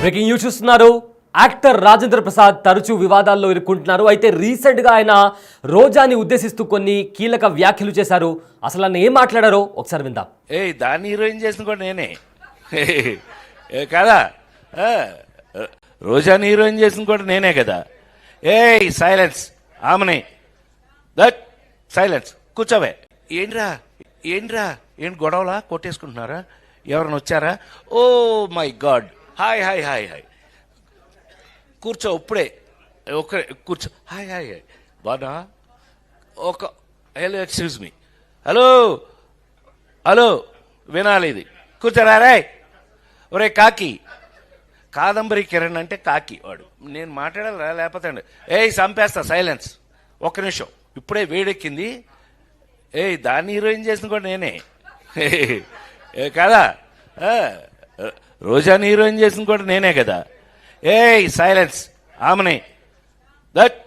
Breaking news చూస్తున్నారు. Actor Rajendra Prasad తరచూ వివాదాల్లో ఇరుక్కుంటున్నారు. అయితే రీసెంట్గా ఆయన రోజాని ఉద్దేశిస్తూ కొన్ని కీలక వ్యాఖ్యలు చేశారు. అసలు ఆయన ఏం మాట్లాడారో ఒకసారి విందాం. దాన్ని హీరోయిన్ చేసిన కూడా నేనే కదా, రోజాని హీరోయిన్ చేసిన కూడా నేనే కదా. సైలెన్స్ ఆమెని, దట్ సైలెన్స్, కూర్చోవే. ఏంట్రా ఏంటి గొడవలా, కొట్టేసుకుంటున్నారా, ఎవరైనా వచ్చారా? Oh my god, hi hi hi hi, కూర్చో ఇప్పుడే, కూర్చో, హాయ్ హాయ్ హాయ్, బాగా ఒక hello, excuse me, hello hello, వినాలి ఇది, కూర్చోరా రే. ఒరే కాకి, కాదంబరి కిరణ్ అంటే కాకి వాడు, నేను మాట్లాడాలా లేకపోతే చంపేస్తా. సైలెన్స్, ఒక్క నిమిషం, ఇప్పుడే వేడెక్కింది. దాన్ని హీరోయిన్ చేసిన కూడా నేనే కదా, రోజాని హీరోయిన్ చేసిన కూడా నేనే కదా. సైలెన్స్ ఆమెని, దట్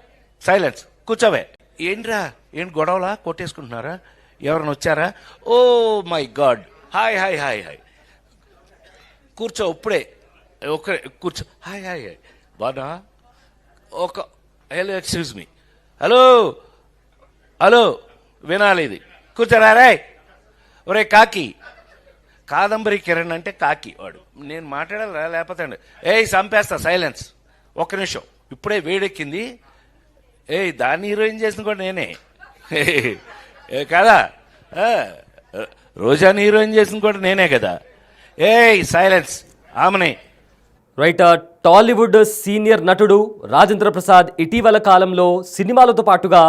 సైలెన్స్, కూర్చోవే. ఏంటి గొడవలా, కొట్టేసుకుంటున్నారా, ఎవరైనా వచ్చారా? Oh my god, hi hi hi hi, కూర్చో ఇప్పుడే, కూర్చో, హాయ్ హాయ్ హాయ్, బాగా ఒక hello, excuse me, hello hello, వినాలి ఇది, కూర్చోరా రే. ఒరే కాకి, కాదంబరి కిరణ్ అంటే కాకి వాడు, నేను మాట్లాడాలా లేకపోతే చంపేస్తా. సైలెన్స్, ఒక్క నిమిషం, ఇప్పుడే వేడెక్కింది. దాన్ని హీరోయిన్ చేసిన కూడా నేనే కదా, రోజాని హీరోయిన్ చేసిన కూడా నేనే కదా. సైలెన్స్ ఆమెని. రైట్, టాలీవుడ్ సీనియర్ నటుడు రాజేంద్ర ప్రసాద్ ఇటీవల కాలంలో సినిమాలతో పాటుగా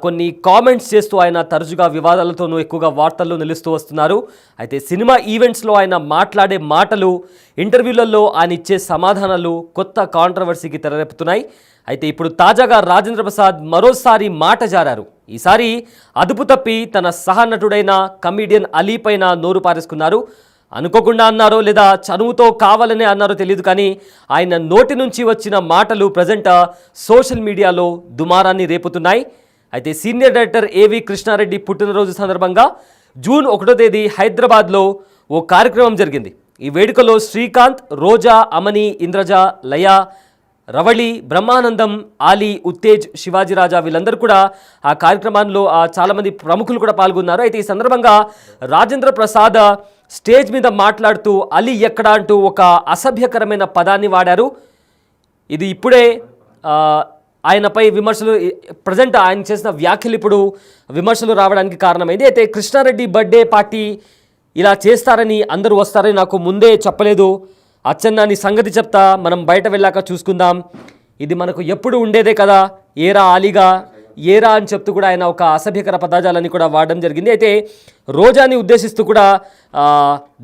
కొన్ని కామెంట్స్ చేస్తూ ఆయన తరచుగా వివాదాలతోనూ ఎక్కువగా వార్తల్లో నిలుస్తూ వస్తున్నారు. అయితే సినిమా ఈవెంట్స్లో ఆయన మాట్లాడే మాటలు, ఇంటర్వ్యూలలో ఆయన ఇచ్చే సమాధానాలు కొత్త కాంట్రవర్సీకి తెరలేపుతున్నాయి. అయితే ఇప్పుడు తాజాగా రాజేంద్ర ప్రసాద్ మరోసారి మాట జారారు. ఈసారి అదుపు తప్పి తన సహనటుడైన కమీడియన్ అలీ పైన నోరు పారేసుకున్నారు. అనుకోకుండా అన్నారో లేదా చనువుతో కావాలనే అన్నారో తెలియదు, కానీ ఆయన నోటి నుంచి వచ్చిన మాటలు ప్రజెంట్ సోషల్ మీడియాలో దుమారాన్ని రేపుతున్నాయి. అయితే సీనియర్ డైరెక్టర్ ఏవి కృష్ణారెడ్డి పుట్టినరోజు సందర్భంగా జూన్ 1వ తేదీ హైదరాబాద్లో ఓ కార్యక్రమం జరిగింది. ఈ వేడుకలో శ్రీకాంత్, రోజా, అమని, ఇంద్రజ, లయ, రవళి, బ్రహ్మానందం, ఆలీ, ఉత్తేజ్, శివాజీరాజా వీళ్ళందరూ కూడా ఆ కార్యక్రమంలో చాలామంది ప్రముఖులు కూడా పాల్గొన్నారు. అయితే ఈ సందర్భంగా రాజేంద్ర ప్రసాద్ స్టేజ్ మీద మాట్లాడుతూ అలీ ఎక్కడా అంటూ ఒక అసభ్యకరమైన పదాన్ని వాడారు. ఇది ఇప్పుడే ఆయనపై విమర్శలు, ప్రజెంట్ ఆయన చేసిన వ్యాఖ్యలు ఇప్పుడు విమర్శలు రావడానికి కారణమైంది. అయితే కృష్ణారెడ్డి బర్త్డే పార్టీ ఇలా చేస్తారని, అందరూ వస్తారని నాకు ముందే చెప్పలేదు. అచ్చన్న నీ సంగతి చెప్తా, మనం బయట వెళ్ళాక చూసుకుందాం, ఇది మనకు ఎప్పుడు ఉండేదే కదా, ఏరా ఆలీగా ఏరా అని చెప్తూ కూడా ఆయన ఒక అసభ్యకర పదజాలని కూడా వాడడం జరిగింది. అయితే రోజాని ఉద్దేశిస్తూ కూడా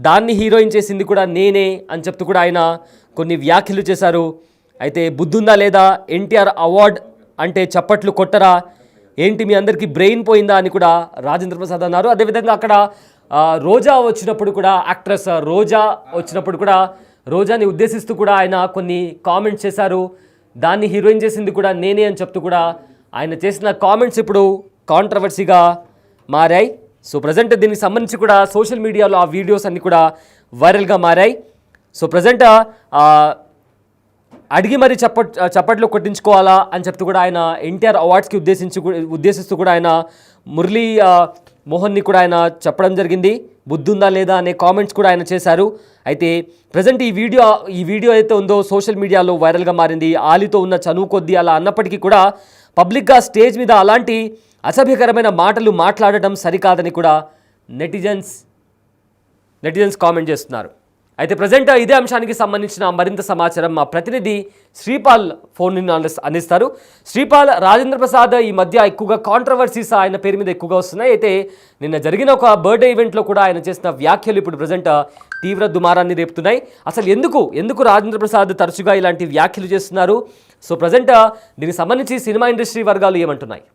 దాన్ని హీరోయిన్ చేసింది కూడా నేనే అని చెప్తూ కూడా ఆయన కొన్ని వ్యాఖ్యలు చేశారు. అయితే బుద్ధుందా లేదా, ఎన్టీఆర్ అవార్డ్ అంటే చప్పట్లు కొట్టరా, ఏంటి మీ అందరికీ బ్రెయిన్ పోయిందా అని కూడా రాజేంద్ర ప్రసాద్ అన్నారు. అదేవిధంగా అక్కడ రోజా వచ్చినప్పుడు కూడా, యాక్ట్రెస్ రోజా వచ్చినప్పుడు కూడా రోజాని ఉద్దేశిస్తూ కూడా ఆయన కొన్ని కామెంట్స్ చేశారు. దాన్ని హీరోయిన్ చేసింది కూడా నేనే అని చెప్తూ కూడా ఆయన చేసిన కామెంట్స్ ఇప్పుడు కాంట్రవర్సీగా మారాయి. సో ప్రజెంట్ దీనికి సంబంధించి కూడా సోషల్ మీడియాలో ఆ వీడియోస్ అన్నీ కూడా వైరల్గా మారాయి. సో ప్రజెంట్ అడిగి మరి చప్పట్లు కొట్టించుకోవాలా అని చెప్తూ కూడా ఆయన ఎన్టీఆర్ అవార్డ్స్కి ఉద్దేశిస్తూ కూడా ఆయన మురళీ మోహన్ని కూడా ఆయన చెప్పడం జరిగింది. బుద్ధుందా లేదా అనే కామెంట్స్ కూడా ఆయన చేశారు. అయితే ప్రజెంట్ ఈ వీడియో అయితే ఉందో సోషల్ మీడియాలో వైరల్గా మారింది. ఆలీతో ఉన్న చనువు కొద్దీ అలా అన్నప్పటికీ కూడా పబ్లిక్గా స్టేజ్ మీద అలాంటి అసభ్యకరమైన మాటలు మాట్లాడటం సరికాదని కూడా నెటిజన్స్ కామెంట్ చేస్తున్నారు. అయితే ప్రజెంట్ ఇదే అంశానికి సంబంధించిన మరింత సమాచారం మా ప్రతినిధి శ్రీపాల్ ఫోన్ అందిస్తారు. శ్రీపాల్, రాజేంద్ర ప్రసాద్ ఈ మధ్య ఎక్కువగా కాంట్రవర్సీస్ ఆయన పేరు మీద ఎక్కువగా వస్తున్నాయి. అయితే నిన్న జరిగిన ఒక బర్త్డే ఈవెంట్లో కూడా ఆయన చేసిన వ్యాఖ్యలు ఇప్పుడు ప్రజెంట్ తీవ్ర దుమారాన్ని రేపుతున్నాయి. అసలు ఎందుకు రాజేంద్ర ప్రసాద్ తరచుగా ఇలాంటి వ్యాఖ్యలు చేస్తున్నారు? సో ప్రజెంట్ దీనికి సంబంధించి సినిమా ఇండస్ట్రీ వర్గాలు ఏమంటున్నాయి?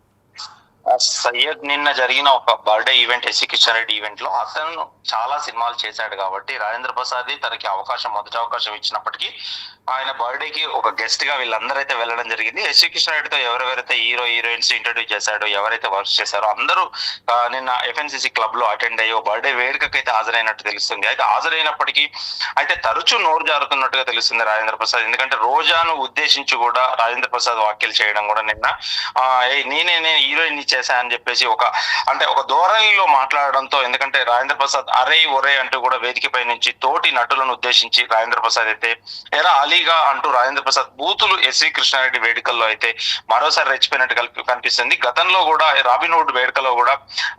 సయ్యద్ నిన్న జరిగిన ఒక birthday event, SC Kishan Reddy event లో అతను చాలా సినిమాలు చేశాడు కాబట్టి రాజేంద్ర ప్రసాద్ తనకి మొదటి అవకాశం ఇచ్చినప్పటికీ ఆయన బర్త్డేకి ఒక గెస్ట్ గా వీళ్ళందరైతే వెళ్ళడం జరిగింది. ఎస్సీ కిషన్ రెడ్డితో ఎవరెవరైతే హీరోయిన్స్ ఇంట్రడ్యూస్ చేశాడో, ఎవరైతే వర్క్ చేశారో అందరూ నిన్న ఎఫ్ఎన్సీసీ క్లబ్ లో అటెండ్ అయ్యి బర్త్డే వేడుకకైతే హాజరైనట్టు తెలుస్తుంది. అయితే హాజరైనప్పటికీ అయితే తరచూ నోరు జారుతున్నట్టుగా తెలుస్తుంది రాజేంద్ర ప్రసాద్. ఎందుకంటే రోజాను ఉద్దేశించి కూడా రాజేంద్ర ప్రసాద్ వ్యాఖ్యలు చేయడం కూడా నిన్న నేను హీరోయిన్ చేశా అని చెప్పేసి ఒక ధోరణిలో మాట్లాడడంతో, ఎందుకంటే రాజేంద్ర ప్రసాద్ అరే ఒరే అంటూ కూడా వేదికపై నుంచి తోటి నటులను ఉద్దేశించి రాజేంద్ర ప్రసాద్ అయితే ఎరా అలీగా అంటూ రాజేంద్ర ప్రసాద్ బూతులు ఎస్వి కృష్ణారెడ్డి వేడుకల్లో అయితే మరోసారి రెచ్చిపోయినట్టు కనిపిస్తుంది. గతంలో కూడా రాబిన్హుడ్ వేడుకలో కూడా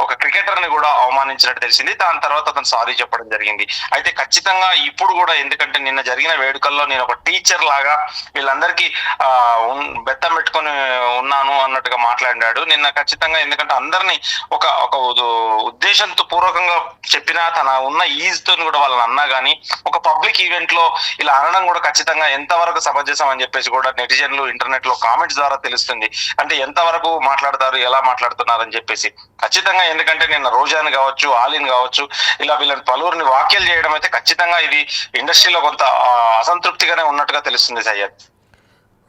ఒక క్రికెటర్ ని కూడా అవమానించినట్టు తెలిసింది. దాని తర్వాత అతను సారీ చెప్పడం జరిగింది. అయితే ఖచ్చితంగా ఇప్పుడు కూడా, ఎందుకంటే నిన్న జరిగిన వేడుకల్లో నేను ఒక టీచర్ లాగా వీళ్ళందరికీ బెత్తం పెట్టుకొని ఉన్నాను అన్నట్టుగా మాట్లాడాడు నిన్న. ఖచ్చితంగా ఎందుకంటే అందరినీ ఒక ఉద్దేశంతో పూర్వకంగా చెప్పినా, తన ఉన్న ఈజ్ తో కూడా వాళ్ళని అన్నా గానీ ఒక పబ్లిక్ ఈవెంట్ లో ఇలా అనడం కూడా ఖచ్చితంగా ఎంతవరకు సమంజసం అని చెప్పేసి కూడా నెటిజన్లు ఇంటర్నెట్ లో కామెంట్స్ ద్వారా తెలుస్తుంది. అంటే ఎంతవరకు మాట్లాడతారు, ఎలా మాట్లాడుతున్నారు అని చెప్పేసి ఖచ్చితంగా. ఎందుకంటే నిన్న రోజాని కావచ్చు, ఆలిన్ కావచ్చు, ఇలా వీళ్ళని పలువురిని వ్యాఖ్యలు చేయడం అయితే ఖచ్చితంగా ఇది ఇండస్ట్రీలో కొంత అసంతృప్తిగానే ఉన్నట్టుగా తెలుస్తుంది Syed.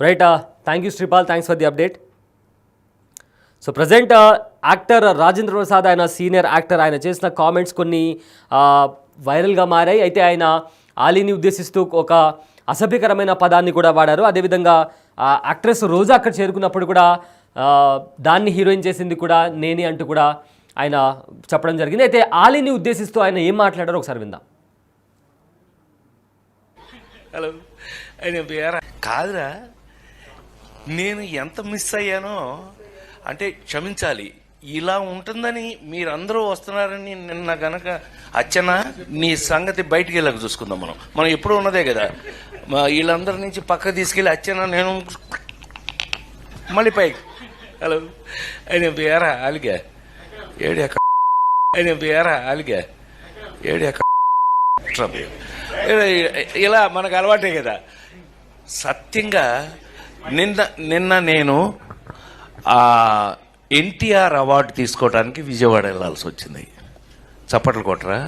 Right, thank you Sripal, thanks for the update. So present actor Rajendra Prasad, ఆయన సీనియర్ యాక్టర్, ఆయన చేసిన కామెంట్స్ కొన్ని వైరల్గా మారాయి. అయితే ఆయన ఆలీని ఉద్దేశిస్తూ ఒక అసభ్యకరమైన పదాన్ని కూడా వాడారు. అదేవిధంగా యాక్ట్రెస్ రోజా అక్కడ చేరుకున్నప్పుడు కూడా దాన్ని హీరోయిన్ చేసింది కూడా నేనే అంటూ కూడా ఆయన చెప్పడం జరిగింది. అయితే ఆలీని ఉద్దేశిస్తూ ఆయన ఏం మాట్లాడారో ఒకసారి విందాం. హలో, కాదురా, నేను ఎంత మిస్ అయ్యానో అంటే క్షమించాలి. ఇలా ఉంటుందని మీరందరూ వస్తున్నారని నిన్న గనక అచ్చన నీ సంగతి బయటికి వెళ్ళక చూసుకుందాం. మనం ఎప్పుడు ఉన్నదే కదా. వీళ్ళందరి నుంచి పక్క తీసుకెళ్ళి అచ్చన నేను మళ్ళీ పైకి. హలో, అయినా బేరా అలిగా ఏడియా, అయినా బేరా అలిగా ఏడియా. ఇలా మనకు అలవాటే కదా. సత్యంగా నిన్న నేను ఎన్టీఆర్ అవార్డు తీసుకోవడానికి విజయవాడ వెళ్ళాల్సి వచ్చింది. చప్పట్లు కొట్టరా?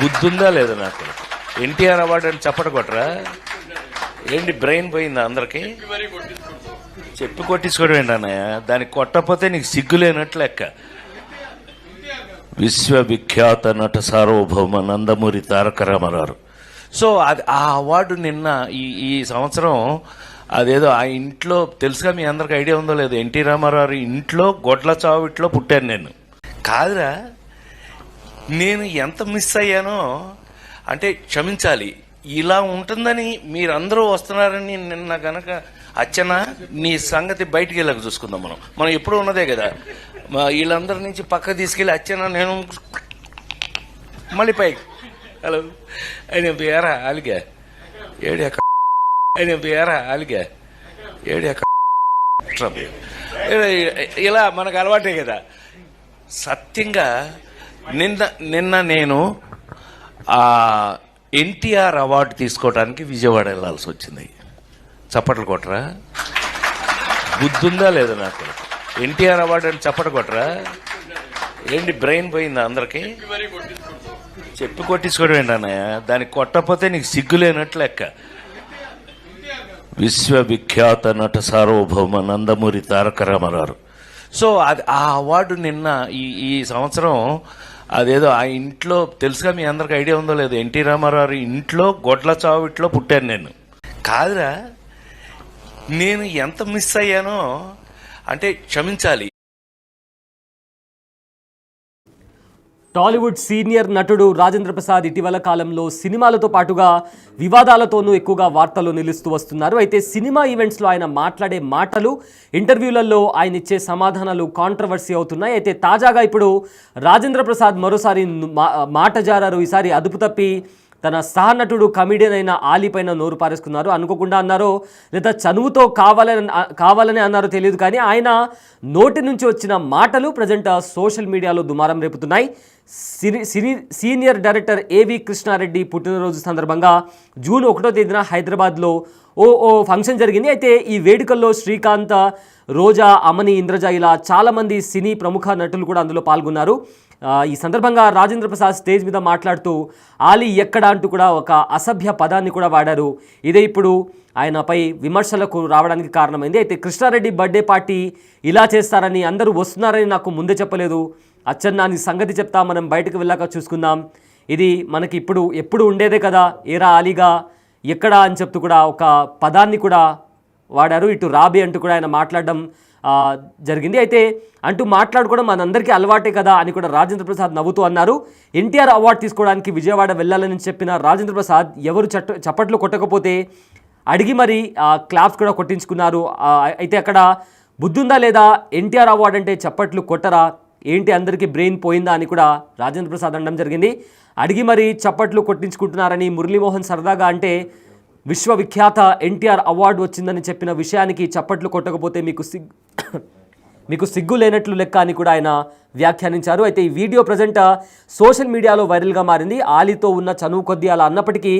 బుద్ధుందా లేదా నాకు? ఎన్టీఆర్ అవార్డు అని చప్పట్లు కొట్టరా? ఏంటి బ్రెయిన్ పోయిందా అందరికి? చెప్పి కొట్టించుకోవడం ఏంటన్నయ్య? దానికి కొట్టకపోతే నీకు సిగ్గులేనట్లు లెక్క. విశ్వవిఖ్యాత నట సార్వభౌమ నందమూరి తారక రామారావు. సో అది ఆ అవార్డు నిన్న ఈ సంవత్సరం అదేదో ఆ ఇంట్లో తెలుసుగా, మీ అందరికి ఐడియా ఉందో లేదో, ఎన్టీ రామారావు ఇంట్లో గొడ్ల చావిట్లో పుట్టాను నేను. కాదురా, నేను ఎంత మిస్ అయ్యానో అంటే క్షమించాలి. ఇలా ఉంటుందని మీరందరూ వస్తున్నారని నిన్న గనక అచ్చన నీ సంగతి బయటికి వెళ్ళక చూసుకుందాం. మనం ఎప్పుడు ఉన్నదే కదా. వీళ్ళందరి నుంచి పక్క తీసుకెళ్ళి అచ్చన నేను మళ్ళీ పైకి. హలో, అయినా బేరా అలిగా ఏడియా, అయినా బేరా అలిగా ఏడియా. ఇలా మనకు అలవాటే కదా. సత్యంగా నిన్న నేను ఎన్టీఆర్ అవార్డు తీసుకోవడానికి విజయవాడ వెళ్ళాల్సి వచ్చింది. చప్పట్లు కొట్టరా? బుద్ధుందా లేదా నాకు? ఎన్టీఆర్ అవార్డు అని చప్పట్లు కొట్టరా? ఏంటి బ్రెయిన్ పోయిందా అందరికి? చెప్పి కొట్టించుకోవడం ఏంటన్నయ్య? దానికి కొట్టకపోతే నీకు సిగ్గులేనట్లు లెక్క. విశ్వవిఖ్యాత నట సార్వభౌమ నందమూరి తారక రామారావు. సో అది ఆ అవార్డు నిన్న ఈ సంవత్సరం అదేదో ఆ ఇంట్లో తెలుసుగా, మీ అందరికి ఐడియా ఉందో లేదో, ఎన్టీ రామారావు ఇంట్లో గొడ్ల చావిట్లో పుట్టాను నేను. కాదురా, నేను ఎంత మిస్ అయ్యానో అంటే క్షమించాలి. టాలీవుడ్ సీనియర్ నటుడు రాజేంద్ర ప్రసాద్ ఇటీవల కాలంలో సినిమాలతో పాటుగా వివాదాలతోనూ ఎక్కువగా వార్తల్లో నిలుస్తూ వస్తున్నారు. అయితే సినిమా ఈవెంట్స్లో ఆయన మాట్లాడే మాటలు, ఇంటర్వ్యూలలో ఆయన ఇచ్చే సమాధానాలు కాంట్రవర్సీ అవుతున్నాయి. అయితే తాజాగా ఇప్పుడు రాజేంద్ర ప్రసాద్ మరోసారి మాట జారారు. ఈసారి అదుపు తప్పి తన సహనటుడు కమిడియన్ అయిన ఆలీ పైన నోరు పారేసుకున్నారు. అనుకోకుండా అన్నారో లేదా చనువుతో కావాలని అన్నారో తెలియదు, కానీ ఆయన నోటి నుంచి వచ్చిన మాటలు ప్రజెంట్ సోషల్ మీడియాలో దుమారం రేపుతున్నాయి. సీనియర్ డైరెక్టర్ ఏవి కృష్ణారెడ్డి పుట్టినరోజు సందర్భంగా జూన్ 1వ తేదీన హైదరాబాద్లో ఓ ఫంక్షన్ జరిగింది. అయితే ఈ వేడుకల్లో శ్రీకాంత్, రోజా, అమని, ఇంద్రజ ఇలా చాలామంది సినీ ప్రముఖ నటులు కూడా అందులో పాల్గొన్నారు. ఈ సందర్భంగా రాజేంద్ర ప్రసాద్ స్టేజ్ మీద మాట్లాడుతూ ఆలీ ఎక్కడ అంటూ కూడా ఒక అసభ్య పదాన్ని కూడా వాడారు. ఇదే ఇప్పుడు ఆయనపై విమర్శలకు రావడానికి కారణమైంది. అయితే కృష్ణారెడ్డి బర్త్డే పార్టీ ఇలా చేస్తారని, అందరూ వస్తున్నారని నాకు ముందే చెప్పలేదు. అచ్చన్న నీ సంగతి చెప్తా, మనం బయటకు వెళ్ళాక చూసుకుందాం. ఇది మనకి ఎప్పుడు ఉండేదే కదా, ఏరా ఆలీగా ఎక్కడా అని చెప్తూ కూడా ఒక పదాన్ని కూడా వాడారు. ఇటు రాబీ అంటూ కూడా ఆయన మాట్లాడడం జరిగింది. అయితే అంటూ మాట్లాడుకోవడం మనందరికీ అలవాటే కదా అని కూడా రాజేంద్ర ప్రసాద్ నవ్వుతూ అన్నారు. ఎన్టీఆర్ అవార్డు తీసుకోవడానికి విజయవాడ వెళ్ళాలని చెప్పిన రాజేంద్ర ప్రసాద్ ఎవరు చప్పట్లు కొట్టకపోతే అడిగి మరి క్లాప్స్ కూడా కొట్టించుకున్నారు. అయితే అక్కడ బుద్ధుందా లేదా, ఎన్టీఆర్ అవార్డు అంటే చప్పట్లు కొట్టరా ఏంటి, అందరికీ బ్రెయిన్ పోయిందా అని కూడా రాజేంద్ర ప్రసాద్ అనడం జరిగింది. అడిగి మరి చప్పట్లు కొట్టించుకుంటున్నారని మురళీమోహన్ సరదాగా అంటే విశ్వవిఖ్యాత ఎన్టీఆర్ అవార్డు వచ్చిందని చెప్పిన విషయానికి చప్పట్లు కొట్టకపోతే మీకు సిగ్గు లేనట్లు లెక్క అని కూడా ఆయన వ్యాఖ్యానించారు. అయితే ఈ వీడియో ప్రజెంట్ సోషల్ మీడియాలో వైరల్గా మారింది. ఆలీతో ఉన్న చనువు కొద్దీ అలా అన్నప్పటికీ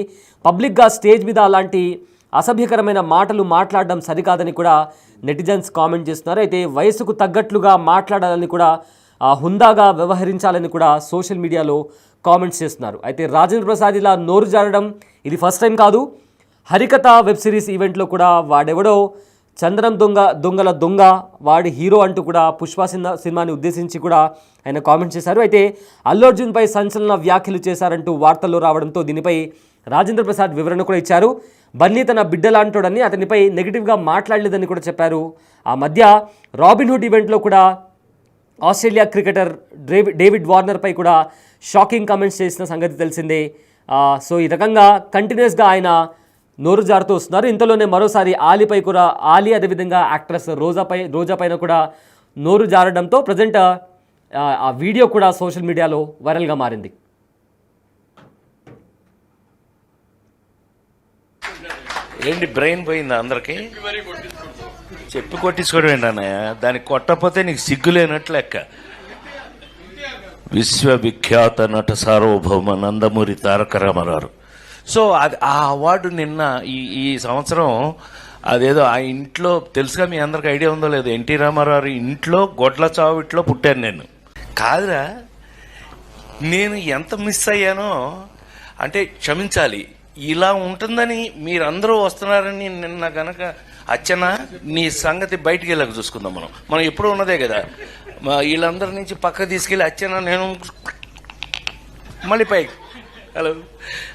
పబ్లిక్గా స్టేజ్ మీద అలాంటి అసభ్యకరమైన మాటలు మాట్లాడడం సరికాదని కూడా నెటిజన్స్ కామెంట్ చేస్తున్నారు. అయితే వయసుకు తగ్గట్లుగా మాట్లాడాలని కూడా హుందాగా వ్యవహరించాలని కూడా సోషల్ మీడియాలో కామెంట్స్ చేస్తున్నారు. అయితే రాజేంద్ర ప్రసాద్ ఇలా నోరు జారడం ఇది ఫస్ట్ టైం కాదు. హరికథ వెబ్ సిరీస్ ఈవెంట్లో కూడా వాడెవడో చంద్రం దొంగల దొంగ వాడి హీరో అంటూ కూడా పుష్ప సినిమాని ఉద్దేశించి కూడా ఆయన కామెంట్ చేశారు. అయితే అల్లు అర్జున్పై సంచలన వ్యాఖ్యలు చేశారంటూ వార్తల్లో రావడంతో దీనిపై రాజేంద్ర ప్రసాద్ వివరణ కూడా ఇచ్చారు. బన్నీ తన బిడ్డలాంటోడని, అతనిపై నెగిటివ్గా మాట్లాడలేదని కూడా చెప్పారు. ఆ మధ్య రాబిన్హుడ్ ఈవెంట్లో కూడా ఆస్ట్రేలియా క్రికెటర్ డేవిడ్ వార్నర్పై కూడా షాకింగ్ కామెంట్స్ చేసిన సంగతి తెలిసిందే. సో ఈ రకంగా కంటిన్యూస్గా ఆయన నోరు జారుతూ వస్తున్నారు. ఇంతలోనే మరోసారి ఆలీపై కూడా అదేవిధంగా యాక్ట్రెస్ రోజా పైన కూడా నోరు జారడంతో ప్రజెంట్ ఆ వీడియో కూడా సోషల్ మీడియాలో వైరల్గా మారింది. ఏంటి బ్రెయిన్ పోయిందా అందరికి? చెప్పి కొట్టించుకోవడం ఏంటి అన్నయ్య? దానికి కొట్టకపోతే నీకు సిగ్గు లేనట్లు లెక్క. విశ్వవిఖ్యాత నట సార్వభౌమ నందమూరి తారక రామారావు. సో అది ఆ అవార్డు నిన్న ఈ సంవత్సరం అదేదో ఆ ఇంట్లో తెలుసుగా, మీ అందరికి ఐడియా ఉందో లేదో, ఎన్టీ రామారావు ఇంట్లో గొడ్ల చావిట్లో పుట్టాను నేను. కాదురా, నేను ఎంత మిస్ అయ్యానో అంటే క్షమించాలి. ఇలా ఉంటుందని మీరందరూ వస్తున్నారని నిన్న గనక అచ్చన నీ సంగతి బయటికి వెళ్ళక చూసుకుందాం. మనం ఎప్పుడూ ఉన్నదే కదా, వీళ్ళందరి నుంచి పక్క తీసుకెళ్ళి అచ్చన నేను మళ్ళీ పైకి హలో